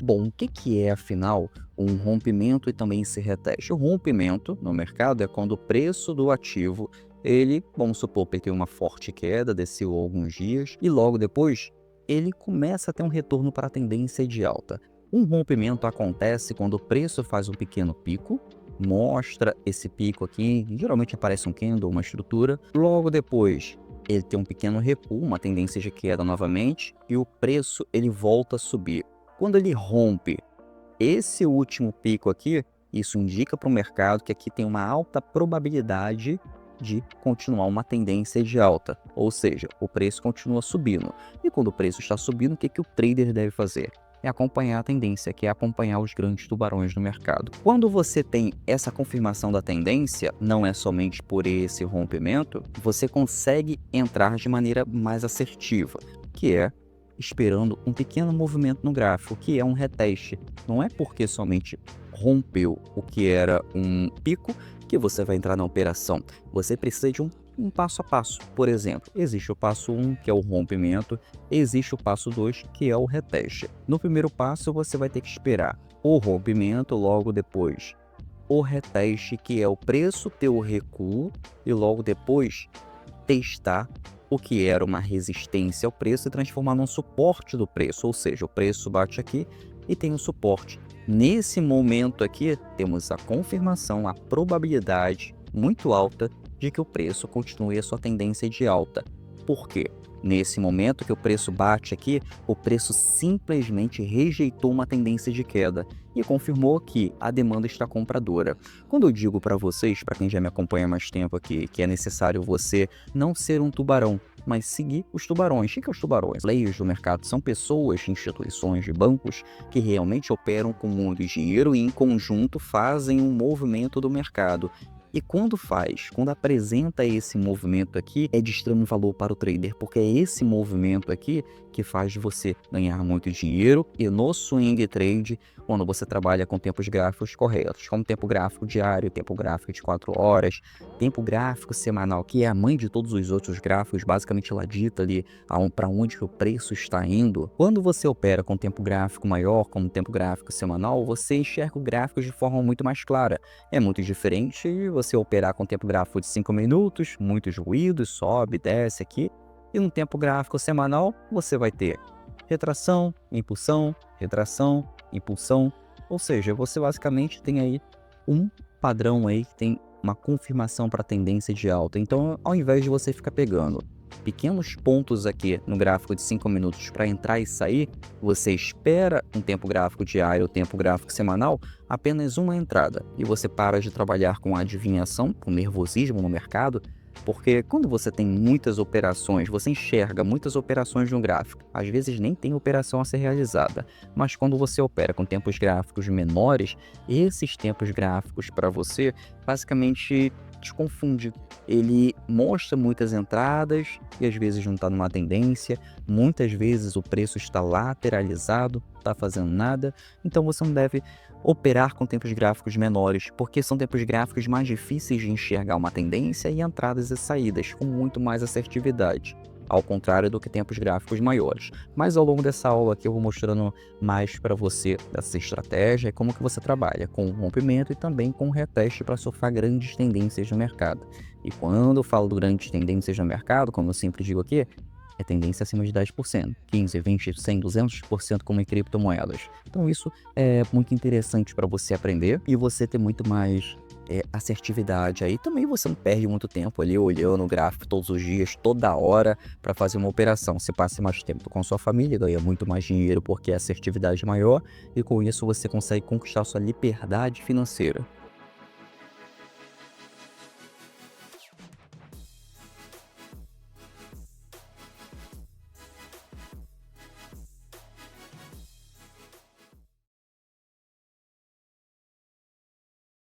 Bom, o que que é, afinal, um rompimento e também esse reteste? O rompimento no mercado é quando o preço do ativo, ele, vamos supor, que ele tem uma forte queda, desceu alguns dias, e logo depois ele começa a ter um retorno para a tendência de alta. Um rompimento acontece quando o preço faz um pequeno pico, mostra esse pico aqui, geralmente aparece um candle, uma estrutura, logo depois ele tem um pequeno recuo, uma tendência de queda novamente, e o preço ele volta a subir. Quando ele rompe esse último pico aqui, isso indica para o mercado que aqui tem uma alta probabilidade de continuar uma tendência de alta, ou seja, o preço continua subindo. E quando o preço está subindo, o que que o trader deve fazer? É acompanhar a tendência, que é acompanhar os grandes tubarões do mercado. Quando você tem essa confirmação da tendência, não é somente por esse rompimento, você consegue entrar de maneira mais assertiva, que é esperando um pequeno movimento no gráfico, que é um reteste. Não é porque somente rompeu o que era um pico que você vai entrar na operação. Você precisa de um passo a passo. Por exemplo, existe o passo 1, que é o rompimento, existe o passo 2, que é o reteste. No primeiro passo, você vai ter que esperar o rompimento, logo depois o reteste, que é o preço ter o recuo, e logo depois testar o que era uma resistência ao preço e transformar num suporte do preço, ou seja, o preço bate aqui e tem um suporte. Nesse momento aqui, temos a confirmação, a probabilidade muito alta de que o preço continue a sua tendência de alta. Por quê? Nesse momento que o preço bate aqui, o preço simplesmente rejeitou uma tendência de queda e confirmou que a demanda está compradora. Quando eu digo para vocês, para quem já me acompanha há mais tempo aqui, que é necessário você não ser um tubarão, mas seguir os tubarões. O que são os tubarões? Players do mercado são pessoas, instituições de bancos que realmente operam com muito dinheiro e em conjunto fazem um movimento do mercado. E quando apresenta esse movimento aqui, é de extremo valor para o trader, porque é esse movimento aqui que faz você ganhar muito dinheiro. E no swing trade, quando você trabalha com tempos gráficos corretos, como tempo gráfico diário, tempo gráfico de 4 horas, tempo gráfico semanal, que é a mãe de todos os outros gráficos, basicamente ela dita ali para onde o preço está indo. Quando você opera com tempo gráfico maior, como tempo gráfico semanal, você enxerga o gráfico de forma muito mais clara. É muito diferente você operar com tempo gráfico de 5 minutos, muitos ruídos, sobe, desce aqui, e no tempo gráfico semanal você vai ter retração, impulsão, ou seja, você basicamente tem aí um padrão aí que tem uma confirmação para a tendência de alta. Então, ao invés de você ficar pegando pequenos pontos aqui no gráfico de 5 minutos para entrar e sair, você espera um tempo gráfico diário, o tempo gráfico semanal, apenas uma entrada, e você para de trabalhar com adivinhação, com nervosismo no mercado, porque quando você tem muitas operações, você enxerga muitas operações no gráfico, às vezes nem tem operação a ser realizada, mas quando você opera com tempos gráficos menores, esses tempos gráficos para você basicamente te confunde. Ele mostra muitas entradas e às vezes não está numa tendência, muitas vezes o preço está lateralizado, não está fazendo nada, então você não deve operar com tempos gráficos menores, porque são tempos gráficos mais difíceis de enxergar uma tendência e entradas e saídas com muito mais assertividade, ao contrário do que tempos gráficos maiores. Mas ao longo dessa aula aqui eu vou mostrando mais para você dessa estratégia e como que você trabalha com o rompimento e também com o reteste para surfar grandes tendências no mercado. E quando eu falo de grandes tendências no mercado, como eu sempre digo aqui, é tendência acima de 10%, 15, 20, 100, 200% como em criptomoedas. Então isso é muito interessante para você aprender e você ter muito mais assertividade. Aí também você não perde muito tempo ali olhando o gráfico todos os dias, toda hora, para fazer uma operação. Você passa mais tempo com sua família, ganha muito mais dinheiro porque a assertividade é maior e com isso você consegue conquistar sua liberdade financeira.